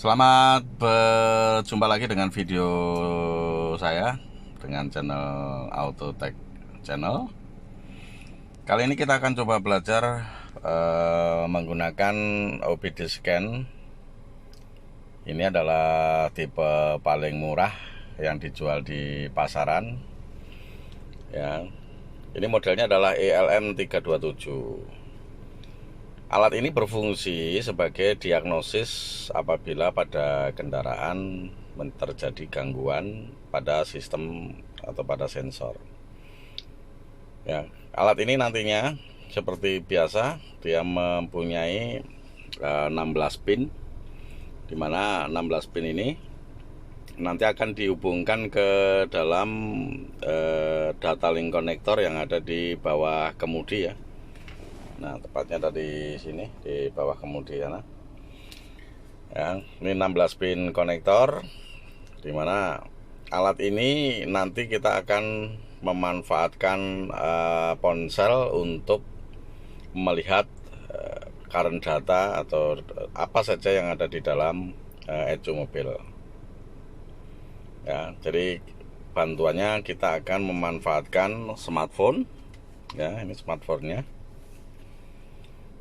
Selamat berjumpa lagi dengan video saya dengan channel Autotech Channel. Kali ini kita akan coba belajar menggunakan OBD scan. Ini adalah tipe paling murah yang dijual di pasaran. Ya, ini modelnya adalah ELM327. Alat ini berfungsi sebagai diagnosis apabila pada kendaraan terjadi gangguan pada sistem atau pada sensor. Ya, alat ini nantinya seperti biasa dia mempunyai 16 pin, di mana 16 pin ini nanti akan dihubungkan ke dalam data link connector yang ada di bawah kemudi ya. Nah, tepatnya ada di sini di bawah kemudi sana. Ya, ini 16 pin konektor, dimana alat ini nanti kita akan memanfaatkan ponsel untuk melihat current data atau apa saja yang ada di dalam ECU mobil. Ya, jadi bantuannya kita akan memanfaatkan smartphone. Ya, ini smartphone-nya.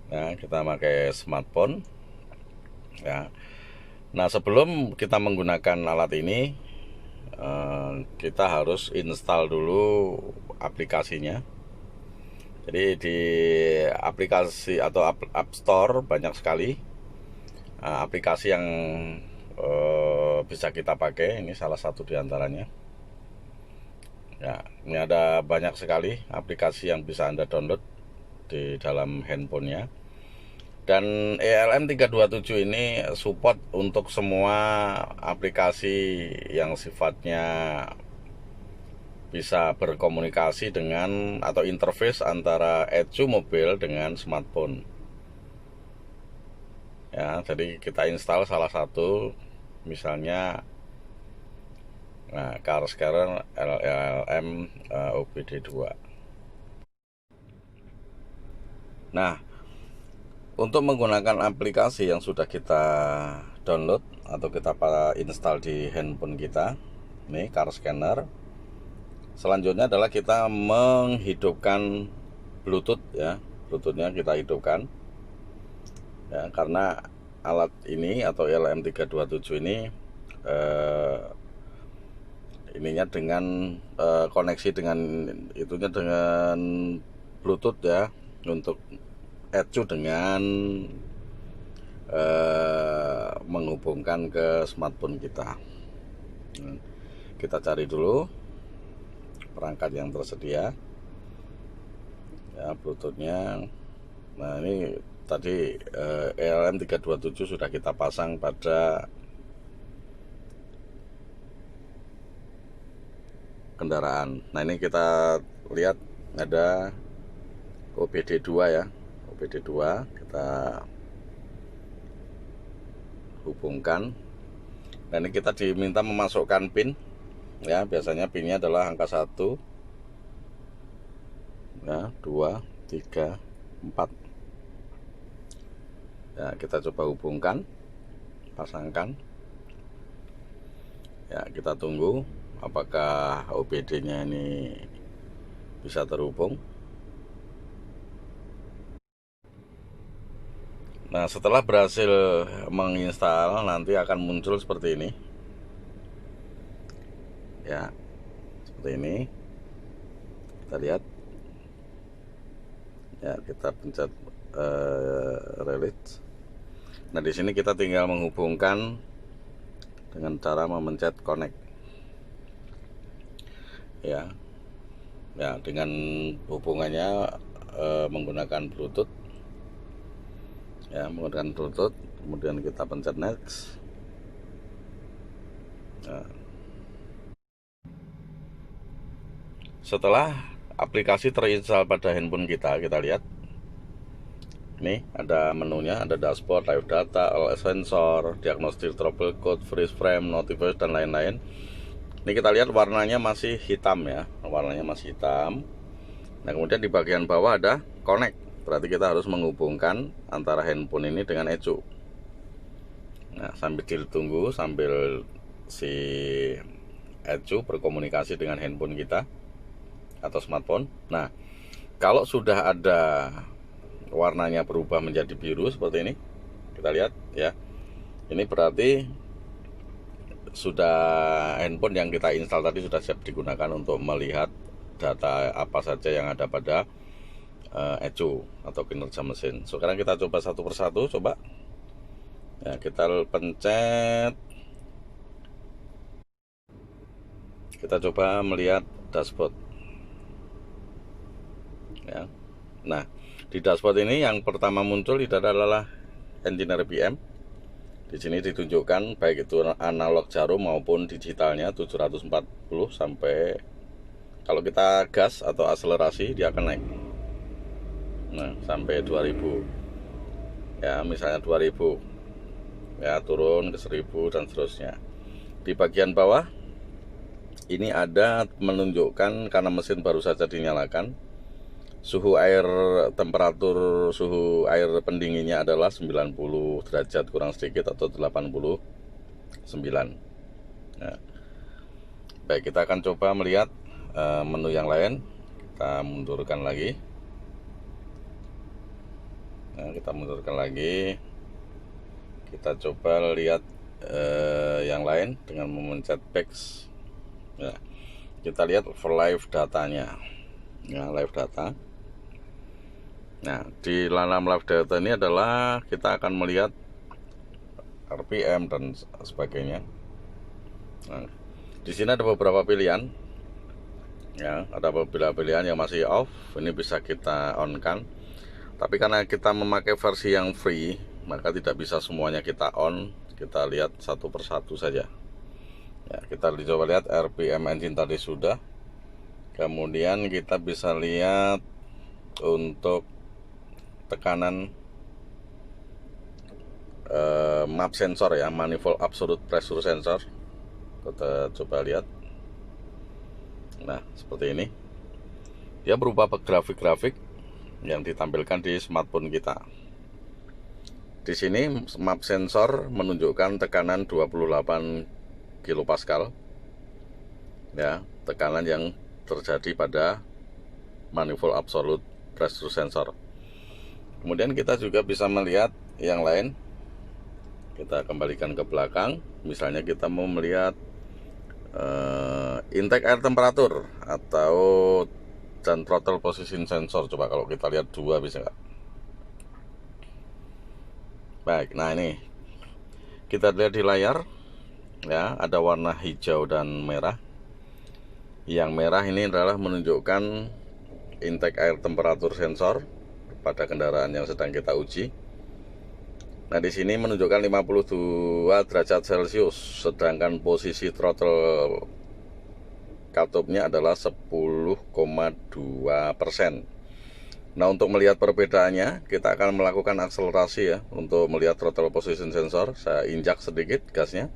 Ya, kita pakai smartphone. Ya. Nah, sebelum kita menggunakan alat ini, kita harus install dulu aplikasinya. Jadi di aplikasi atau App Store banyak sekali aplikasi yang bisa kita pakai. Ini salah satu diantaranya. Ya, ini ada banyak sekali aplikasi yang bisa Anda download di dalam handphonenya. Dan ELM327 ini support untuk semua aplikasi yang sifatnya bisa berkomunikasi dengan atau interface antara ECU mobil dengan smartphone. Ya, jadi kita install salah satu, misalnya car scanner ELM OBD2. Nah, untuk menggunakan aplikasi yang sudah kita download atau kita install di handphone kita, ini car scanner. Selanjutnya adalah kita menghidupkan Bluetooth ya, Bluetoothnya kita hidupkan. Ya, karena alat ini atau ELM327 ini ininya dengan koneksi dengan itunya dengan Bluetooth ya, untuk ECU dengan menghubungkan ke smartphone kita. Kita cari dulu perangkat yang tersedia ya, Bluetoothnya. Nah, ini tadi ELM327 sudah kita pasang pada kendaraan. Nah, ini kita lihat ada OBD2 ya, OBD2 kita hubungkan. Dan ini kita diminta memasukkan pin ya, biasanya pinnya adalah angka 1 ya, 2, 3, 4 ya. Kita coba hubungkan, pasangkan ya. Kita tunggu apakah OBD nya ini bisa terhubung. Nah, setelah berhasil menginstal, nanti akan muncul seperti ini ya, seperti ini. Kita lihat ya, kita pencet release. Nah, di sini kita tinggal menghubungkan dengan cara memencet connect ya. Ya, dengan hubungannya menggunakan Bluetooth ya, menggunakan Bluetooth. Kemudian kita pencet next. Nah, setelah aplikasi terinstall pada handphone kita, kita lihat ini ada menunya, ada dashboard, live data, all sensor, diagnostik, trouble code, freeze frame, notification, dan lain-lain. Ini kita lihat warnanya masih hitam ya, warnanya masih hitam. Nah, kemudian di bagian bawah ada connect, berarti kita harus menghubungkan antara handphone ini dengan ECU. Nah, sambil ditunggu, sambil si ECU berkomunikasi dengan handphone kita atau smartphone. Nah, kalau sudah ada warnanya berubah menjadi biru seperti ini, kita lihat ya, ini berarti sudah handphone yang kita install tadi sudah siap digunakan untuk melihat data apa saja yang ada pada ECU atau kinerja mesin. Sekarang kita coba satu persatu, coba ya, kita pencet, kita coba melihat dashboard ya. Nah, di dashboard ini yang pertama muncul itu adalah engine RPM. Di sini ditunjukkan baik itu analog jarum maupun digitalnya 740 sampai, kalau kita gas atau akselerasi dia akan naik. Nah, sampai 2000. Ya, misalnya 2000. Ya, turun ke 1000 dan seterusnya. Di bagian bawah ini ada menunjukkan, karena mesin baru saja dinyalakan, suhu air, temperatur suhu air pendinginnya adalah 90 derajat kurang sedikit atau 89. Nah, baik, kita akan coba melihat menu yang lain. Kita mundurkan lagi. Nah, kita mundurkan lagi. Kita coba lihat yang lain dengan memencet back. Nah, kita lihat for live datanya. Ya, live data. Nah, di dalam live data ini adalah kita akan melihat RPM dan sebagainya. Nah, di sini ada beberapa pilihan. Ya, ada beberapa pilihan yang masih off. Ini bisa kita on kan. Tapi karena kita memakai versi yang free, maka tidak bisa semuanya kita on. Kita lihat satu persatu saja. Ya, kita coba lihat RPM engine tadi sudah. Kemudian kita bisa lihat untuk tekanan map sensor ya, manifold absolute pressure sensor. Kita coba lihat. Nah, seperti ini. Dia berupa grafik-grafik yang ditampilkan di smartphone kita. Di sini map sensor menunjukkan tekanan 28 kilopascal. Ya, tekanan yang terjadi pada manifold absolute pressure sensor. Kemudian kita juga bisa melihat yang lain. Kita kembalikan ke belakang. Misalnya kita mau melihat intake air temperatur atau dan throttle position sensor. Coba kalau kita lihat dua bisa nggak? Baik, nah ini kita lihat di layar ya, ada warna hijau dan merah. Yang merah ini adalah menunjukkan intake air temperatur sensor pada kendaraan yang sedang kita uji. Nah, di sini menunjukkan 52 derajat Celcius, sedangkan posisi throttle katupnya adalah 10,2%. Nah, untuk melihat perbedaannya, kita akan melakukan akselerasi ya, untuk melihat throttle position sensor. Saya injak sedikit gasnya.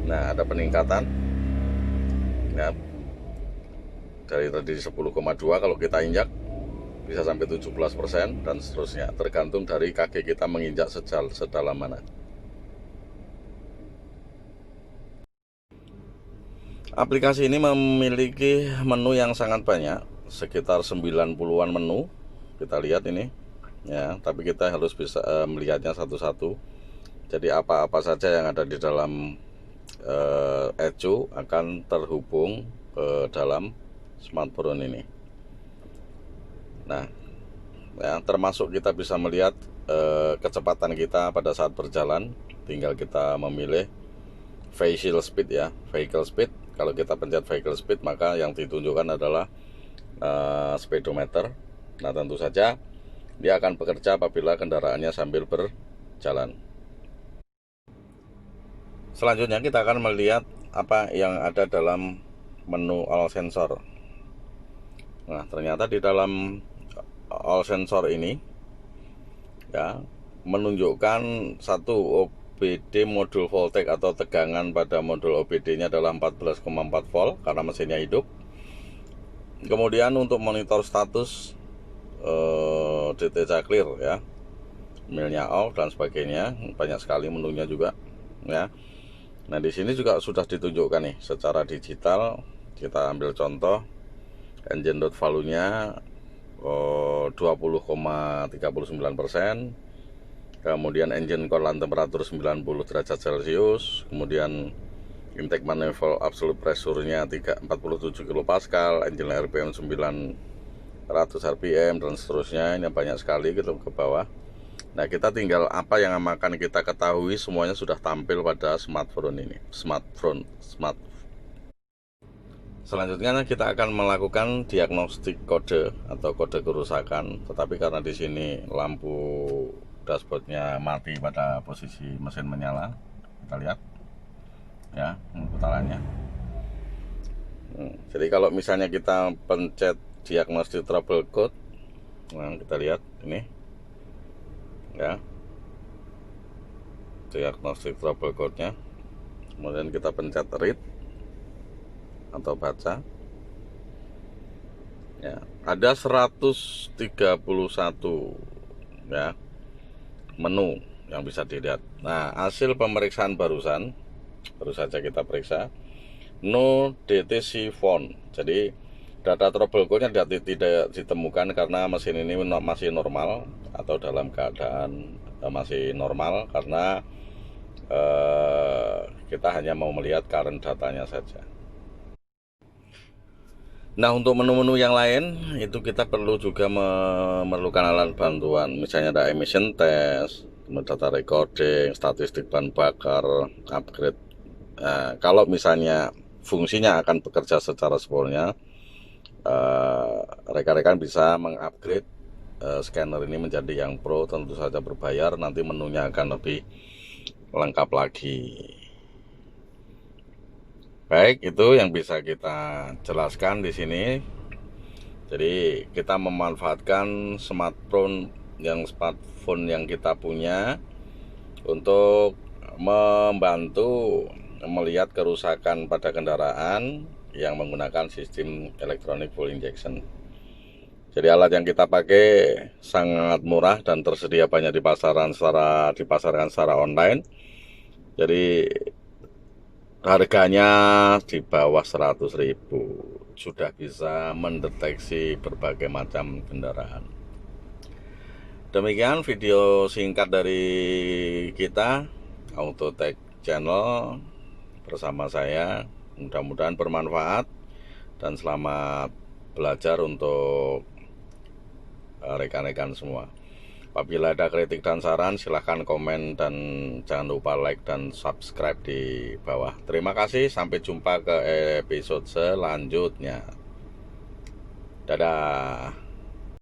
Nah, ada peningkatan. Nah, dari tadi 10,2, kalau kita injak bisa sampai 17% dan seterusnya, tergantung dari kaki kita menginjak sedalam mana. Aplikasi ini memiliki menu yang sangat banyak, sekitar 90-an menu. Kita lihat ini ya, tapi kita harus bisa melihatnya satu-satu. Jadi apa-apa saja yang ada di dalam ECU akan terhubung ke dalam smartphone ini. Nah ya, termasuk kita bisa melihat kecepatan kita pada saat berjalan. Tinggal kita memilih vehicle speed ya, vehicle speed. Kalau kita pencet vehicle speed, maka yang ditunjukkan adalah speedometer. Nah, tentu saja dia akan bekerja apabila kendaraannya sambil berjalan. Selanjutnya kita akan melihat apa yang ada dalam menu all sensor. Nah, ternyata di dalam all sensor ini ya, menunjukkan satu OBD modul voltage atau tegangan pada modul OBD nya adalah 14,4 volt karena mesinnya hidup. Kemudian untuk monitor status DTC clear ya, milnya off dan sebagainya, banyak sekali menunya juga ya. Nah di sini juga sudah ditunjukkan nih secara digital. Kita ambil contoh engine dot value-nya 20,39%, kemudian engine core land temperatur 90 derajat Celcius, kemudian intake manifold absolute pressure-nya 47 kPa, engine RPM 900 rpm dan seterusnya. Ini banyak sekali gitu ke bawah. Nah kita tinggal apa yang akan kita ketahui semuanya sudah tampil pada smartphone ini. Selanjutnya kita akan melakukan diagnostik kode atau kode kerusakan. Tetapi karena di sini lampu dashboardnya mati pada posisi mesin menyala, kita lihat ya putarannya. Jadi kalau misalnya kita pencet diagnostik trouble code, nah kita lihat ini ya, diagnostik trouble code-nya. Kemudian kita pencet read atau baca ya, ada 131 ya menu yang bisa dilihat. Nah hasil pemeriksaan baru saja kita periksa, no DTC phone. Jadi data trouble code-nya tidak ditemukan karena mesin ini masih normal atau dalam keadaan masih normal, karena kita hanya mau melihat current datanya saja. Nah untuk menu-menu yang lain itu kita perlu juga memerlukan alat bantuan, misalnya ada emission test, data recording, statistik bahan bakar, upgrade. Nah, kalau misalnya fungsinya akan bekerja secara sepenuhnya, rekan-rekan bisa mengupgrade scanner ini menjadi yang pro, tentu saja berbayar, nanti menunya akan lebih lengkap lagi. Baik, itu yang bisa kita jelaskan di sini. Jadi kita memanfaatkan smartphone yang kita punya untuk membantu melihat kerusakan pada kendaraan yang menggunakan sistem electronic fuel injection. Jadi alat yang kita pakai sangat murah dan tersedia banyak dipasarkan secara online. Jadi harganya di bawah 100.000 sudah bisa mendeteksi berbagai macam kendaraan. Demikian video singkat dari kita, Autotech Channel, bersama saya. Mudah-mudahan bermanfaat dan selamat belajar untuk rekan-rekan semua. Apabila ada kritik dan saran, silahkan komen dan jangan lupa like dan subscribe di bawah. Terima kasih, sampai jumpa ke episode selanjutnya. Dadah.